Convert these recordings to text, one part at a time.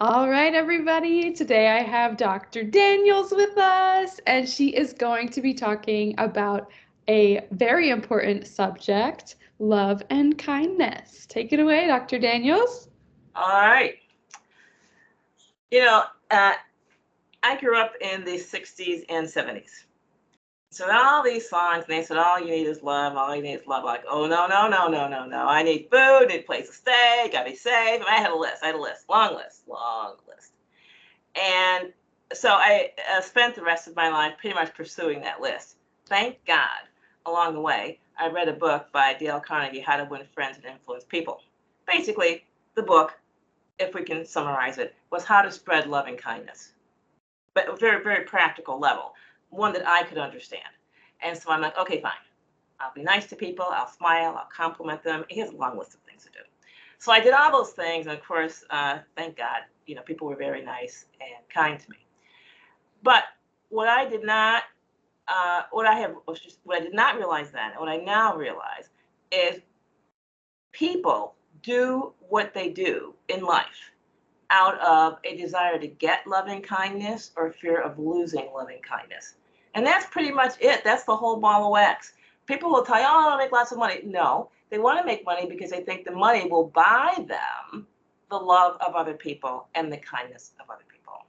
All right, everybody. Today I have Dr. Daniels with us, and she is going to be talking about a very important subject, love and kindness. Take it away, Dr. Daniels. All right. You know, uh, I grew up in the 60s and 70s. So all these songs, and they said, all you need is love, all you need is love. Like, oh, no, no, no, no, no, no. I need food, need a place to stay, gotta be safe. And I had a list, long list, long list. And so I spent the rest of my life pretty much pursuing that list. Thank God, along the way, I read a book by Dale Carnegie, How to Win Friends and Influence People. Basically, the book, if we can summarize it, was how to spread love and kindness, but a very, very practical level, one that I could understand. And so I'm like, okay, fine. I'll be nice to people. I'll smile. I'll compliment them. He has a long list of things to do. So I did all those things. And of course, thank God, people were very nice and kind to me. But what I did not, what I did not realize then, and what I now realize is people do what they do in life out of a desire to get loving kindness or fear of losing loving kindness. And that's pretty much it. That's the whole ball of wax. People will tell you, oh, I want to make lots of money. No, they want to make money because they think the money will buy them the love of other people and the kindness of other people.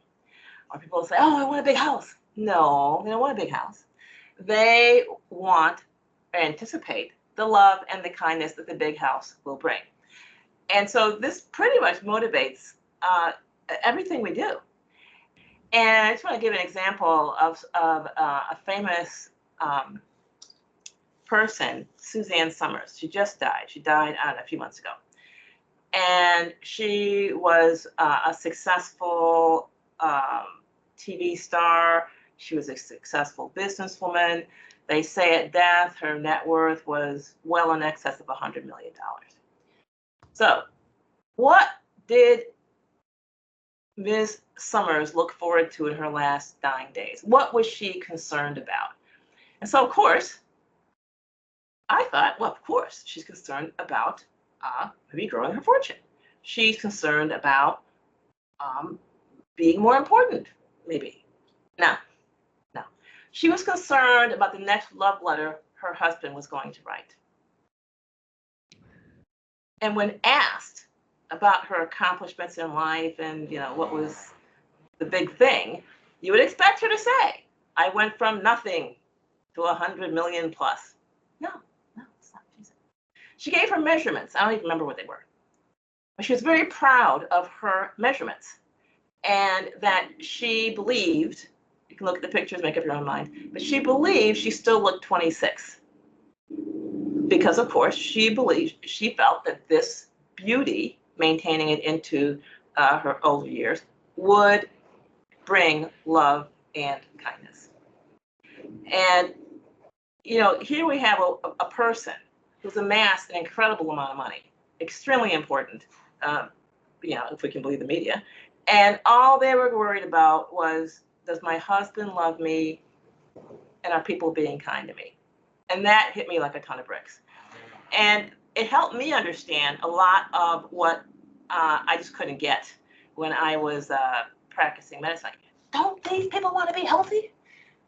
Or people will say, oh, I want a big house. No, they don't want a big house. They want or anticipate the love and the kindness that the big house will bring. And so this pretty much motivates everything we do. And I just want to give an example of a famous person, Suzanne Summers. She just died. She died, I don't know, a few months ago. And she was a successful TV star. She was a successful businesswoman. They say at death, her net worth was well in excess of $100 million. So what did Ms. Summers look forward to in her last dying days? What was she concerned about? And so, of course, I thought, well, of course, she's concerned about maybe growing her fortune. She's concerned about being more important, maybe. No. She was concerned about the next love letter her husband was going to write. And when asked about her accomplishments in life and, what was the big thing, you would expect her to say, I went from nothing to 100 million plus. No, it's not what she said. She gave her measurements. I don't even remember what they were. But she was very proud of her measurements and that she believed, you can look at the pictures, make up your own mind, but she believed she still looked 26. Because, of course, she felt that this beauty, maintaining it into her older years, would bring love and kindness. And, here we have a person who's amassed an incredible amount of money, extremely important, if we can believe the media. And all they were worried about was, does my husband love me and are people being kind to me? And that hit me like a ton of bricks. And it helped me understand a lot of what I just couldn't get when I was practicing medicine. Like, don't these people want to be healthy?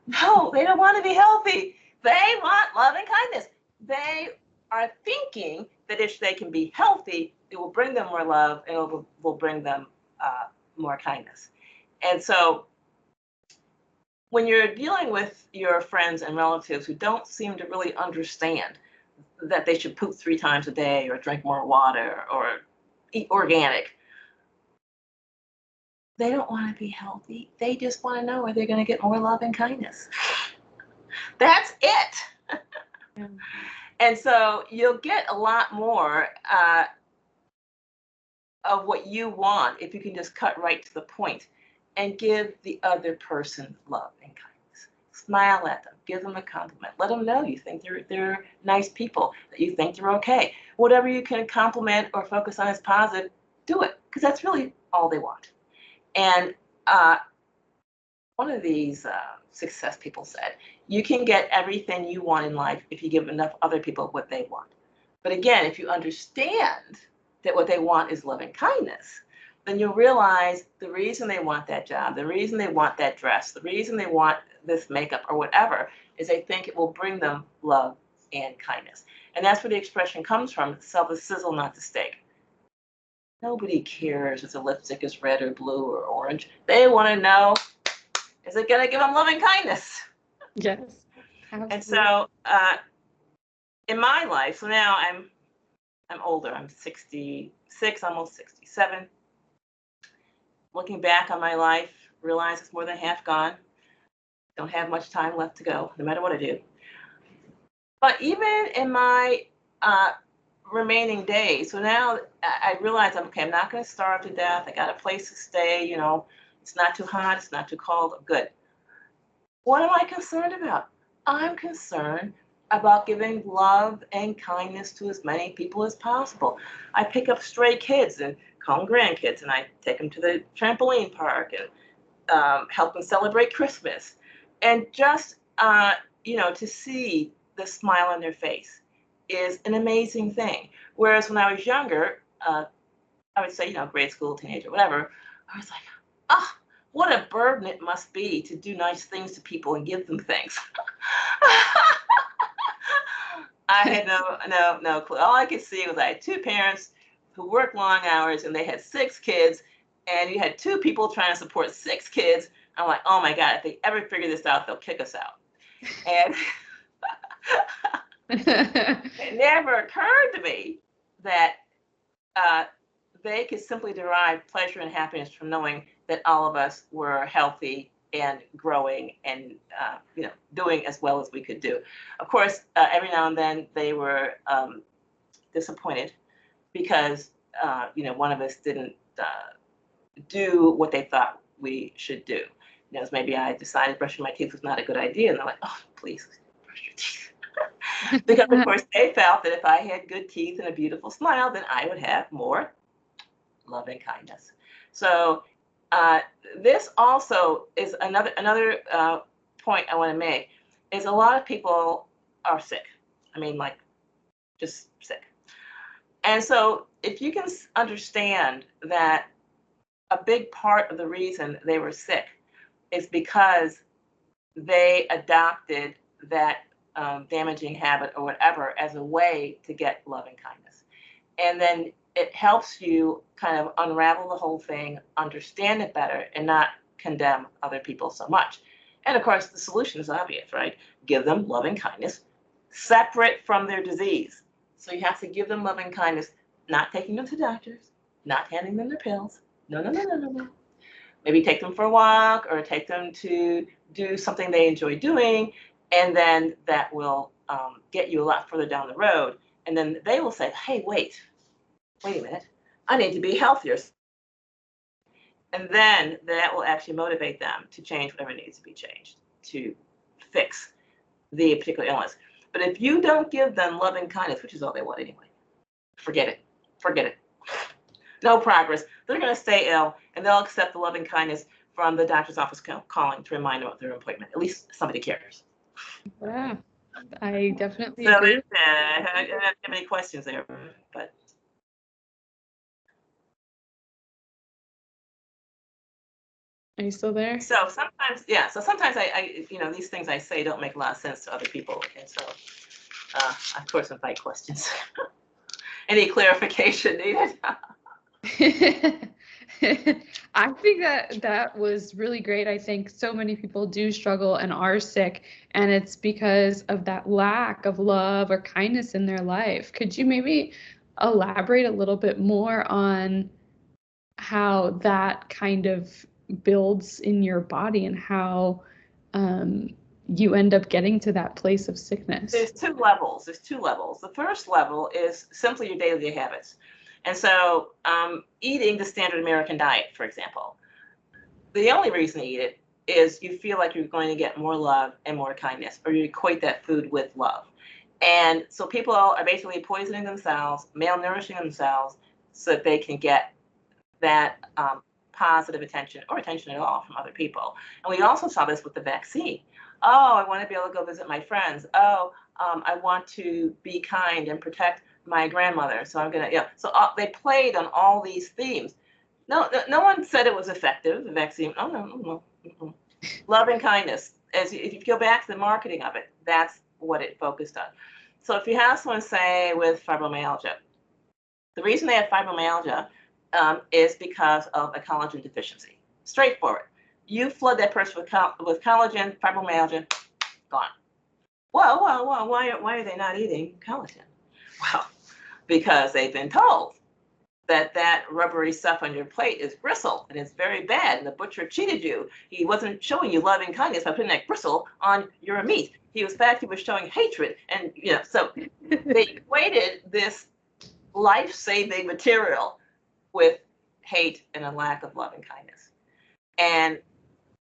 No, they don't want to be healthy. They want love and kindness. They are thinking that if they can be healthy, it will bring them more love and it will bring them more kindness. And so when you're dealing with your friends and relatives who don't seem to really understand that they should poop 3 times a day or drink more water or eat organic, they don't want to be healthy. They just want to know where they're going to get more love and kindness. That's it. And so you'll get a lot more of what you want if you can just cut right to the point and give the other person love and kindness. Smile at them, give them a compliment, let them know you think they're nice people, that you think they're okay. Whatever you can compliment or focus on as positive, do it, because that's really all they want. And one of these success people said, you can get everything you want in life if you give enough other people what they want. But again, if you understand that what they want is love and kindness, then you'll realize the reason they want that job, the reason they want that dress, the reason they want this makeup or whatever is they think it will bring them love and kindness. And that's where the expression comes from, sell the sizzle, not the steak. Nobody cares if the lipstick is red or blue or orange. They want to know, is it going to give them love and kindness? Yes, And absolutely. so in my life, so now I'm older. I'm 66, almost 67. Looking back on my life, realize it's more than half gone. Don't have much time left to go, no matter what I do. But even in my remaining days, so now I realize I'm not going to starve to death. I got a place to stay. It's not too hot. It's not too cold. I'm good. What am I concerned about? I'm concerned about giving love and kindness to as many people as possible. I pick up stray kids and call them grandkids, and I take them to the trampoline park and help them celebrate Christmas. And just, to see the smile on their face is an amazing thing. Whereas when I was younger, I would say, grade school, teenager, whatever, I was like, ah, what a burden it must be to do nice things to people and give them things. I had no clue. All I could see was I had two parents who worked long hours and they had 6 kids, and you had 2 people trying to support 6 kids. I'm like, oh my God, if they ever figure this out, they'll kick us out. And it never occurred to me that they could simply derive pleasure and happiness from knowing that all of us were healthy and growing and doing as well as we could do. Of course, every now and then they were disappointed because one of us didn't do what they thought we should do. Maybe I decided brushing my teeth was not a good idea, and they're like, "Oh, please brush your teeth." Because of course they felt that if I had good teeth and a beautiful smile, then I would have more love and kindness. So this also is another point I want to make is a lot of people are sick. I mean, like just sick. And so if you can understand that a big part of the reason they were sick is because they adopted that damaging habit or whatever as a way to get love and kindness. And then it helps you kind of unravel the whole thing, understand it better, and not condemn other people so much. And of course, the solution is obvious, right? Give them love and kindness separate from their disease. So you have to give them love and kindness, not taking them to doctors, not handing them their pills. No, no, no, no, no, no. Maybe take them for a walk or take them to do something they enjoy doing, and then that will get you a lot further down the road. And then they will say, hey, wait a minute, I need to be healthier. And then that will actually motivate them to change whatever needs to be changed to fix the particular illness. But if you don't give them love and kindness, which is all they want anyway, forget it. Forget it. No progress. They're going to stay ill, and they'll accept the love and kindness from the doctor's office calling to remind them of their appointment. At least somebody cares. Yeah, I definitely So agree with I don't have any questions there, but. Are you still there? So sometimes, yeah. So sometimes I these things I say don't make a lot of sense to other people, and so of course invite questions. Any clarification needed? I think that was really great. I think so many people do struggle and are sick, and it's because of that lack of love or kindness in their life. Could you maybe elaborate a little bit more on how that kind of builds in your body and how um, you end up getting to that place of sickness? There's 2 levels. There's 2 levels. The first level is simply your daily habits. And so eating the standard American diet, for example, the only reason to eat it is you feel like you're going to get more love and more kindness, or you equate that food with love. And so people are basically poisoning themselves, malnourishing themselves, so that they can get that positive attention or attention at all from other people. And we also saw this with the vaccine. Oh, I want to be able to go visit my friends. Oh, I want to be kind and protect my grandmother. So I'm going to, so they played on all these themes. No one said it was effective, the vaccine. Oh, no, no, no. Mm-mm. Love and kindness. If you go back to the marketing of it, that's what it focused on. So if you have someone, say, with fibromyalgia, the reason they have fibromyalgia is because of a collagen deficiency. Straightforward. You flood that person with collagen, fibromyalgia, gone. Well, why are they not eating collagen? Well, because they've been told that rubbery stuff on your plate is gristle and it's very bad, and the butcher cheated you. He wasn't showing you loving kindness by putting that gristle on your meat. He was showing hatred, and so they equated this life-saving material with hate and a lack of love and kindness. And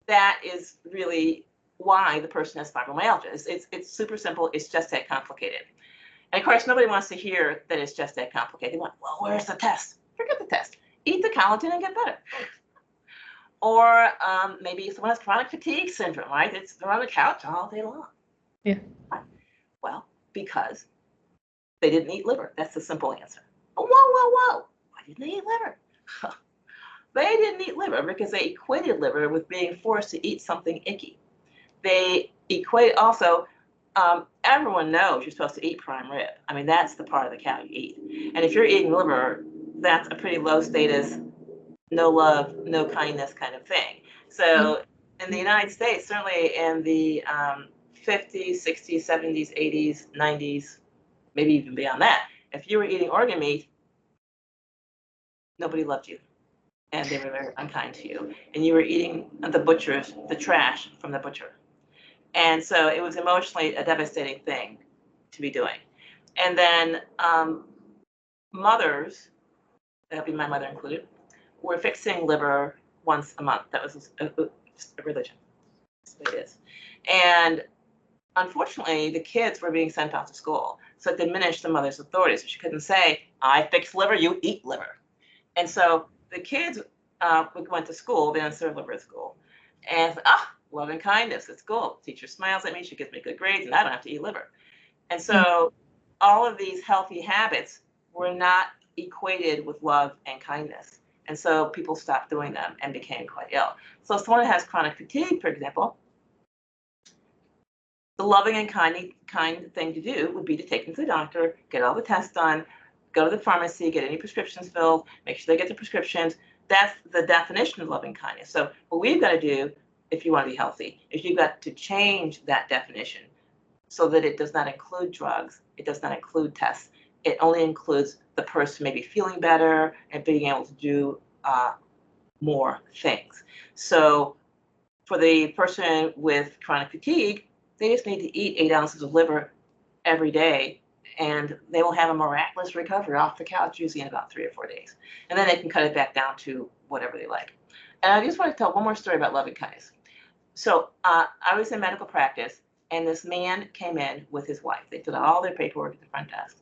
that is really why the person has fibromyalgia. It's super simple. It's just that complicated. And of course, nobody wants to hear that it's just that complicated. They want, well, where's the test? Forget the test. Eat the collagen and get better. Or maybe someone has chronic fatigue syndrome, right? They're on the couch all day long. Yeah. Well, because they didn't eat liver. That's the simple answer. Whoa, whoa, whoa. Why didn't they eat liver? They didn't eat liver because they equated liver with being forced to eat something icky. They equate also, everyone knows you're supposed to eat prime rib. I mean, that's the part of the cow you eat. And if you're eating liver, that's a pretty low status, no love, no kindness kind of thing. So in the United States, certainly in the 50s, 60s, 70s, 80s, 90s, maybe even beyond that, if you were eating organ meat, nobody loved you. And they were very unkind to you. And you were eating the trash from the butcher. And so it was emotionally a devastating thing to be doing. And then mothers, that'd be my mother included, were fixing liver once a month. That was just a religion. That's what it is. And unfortunately, the kids were being sent off to school. So it diminished the mother's authority. So she couldn't say, I fix liver, you eat liver. And so the kids went to school, they didn't serve liver at school. And love and kindness at school. Teacher smiles at me, she gives me good grades, and I don't have to eat liver. And so all of these healthy habits were not equated with love and kindness. And so people stopped doing them and became quite ill. So if someone has chronic fatigue, for example, the loving and kind thing to do would be to take them to the doctor, get all the tests done, go to the pharmacy, get any prescriptions filled, make sure they get the prescriptions. That's the definition of loving kindness. So what we've got to do, if you want to be healthy, is you've got to change that definition so that it does not include drugs, it does not include tests. It only includes the person maybe feeling better and being able to do more things. So for the person with chronic fatigue, they just need to eat 8 ounces of liver every day, and they will have a miraculous recovery off the couch, usually in about 3 or 4 days. And then they can cut it back down to whatever they like. And I just want to tell one more story about loving kindness. So I was in medical practice, and this man came in with his wife. They filled out all their paperwork at the front desk.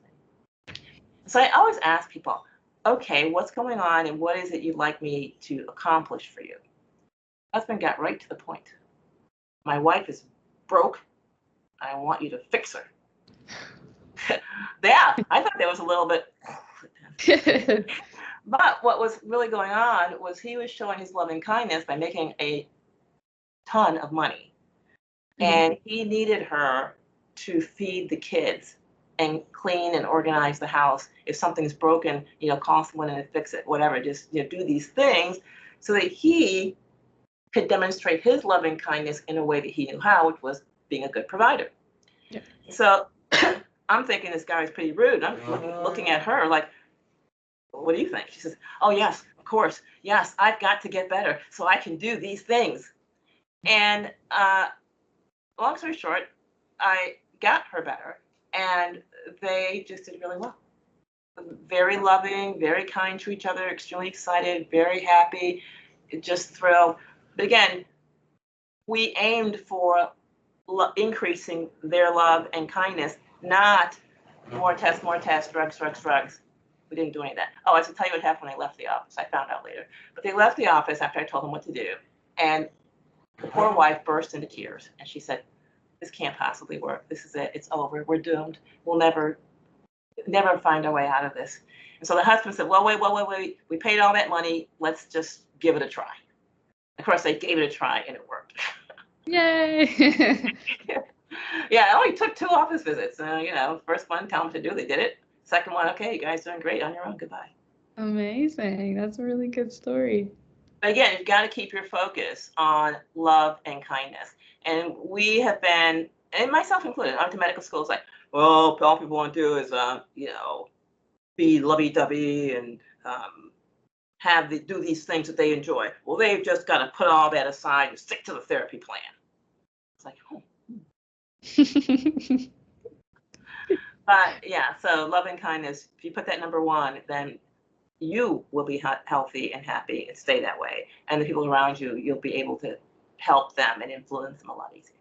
So I always ask people, okay, what's going on, and what is it you'd like me to accomplish for you? Husband got right to the point. My wife is broke. I want you to fix her. Yeah, I thought that was a little bit. But what was really going on was he was showing his loving kindness by making a ton of money. And he needed her to feed the kids and clean and organize the house. If something's broken, call someone in and fix it, whatever. Just do these things so that he could demonstrate his loving kindness in a way that he knew how, which was being a good provider. Yeah. So I'm thinking this guy is pretty rude. I'm looking at her like, what do you think? She says, oh, yes, of course. Yes, I've got to get better so I can do these things. And long story short, I got her better, and they just did really well. Very loving, very kind to each other, extremely excited, very happy, just thrilled. But again, we aimed for increasing their love and kindness, not more tests, drugs. We didn't do any of that. Oh, I should tell you what happened when they left the office. I found out later. But they left the office after I told them what to do. And the poor wife burst into tears. And she said, this can't possibly work. This is it. It's over. We're doomed. We'll never find our way out of this. And so the husband said, well, wait. We paid all that money. Let's just give it a try. Of course, they gave it a try and it worked. Yay. Yeah, it only took 2 office visits. First one, tell them to do, they did it. Second one, okay, you guys doing great on your own. Goodbye. Amazing. That's a really good story. But again, you've got to keep your focus on love and kindness. And we have been, and myself included, I went to medical school. It's like, well, all people want to do is, be lovey-dovey and do these things that they enjoy. Well, they've just got to put all that aside and stick to the therapy plan. It's like, oh. But yeah, so love and kindness, if you put that number 1, then you will be healthy and happy and stay that way. And the people around you, you'll be able to help them and influence them a lot easier.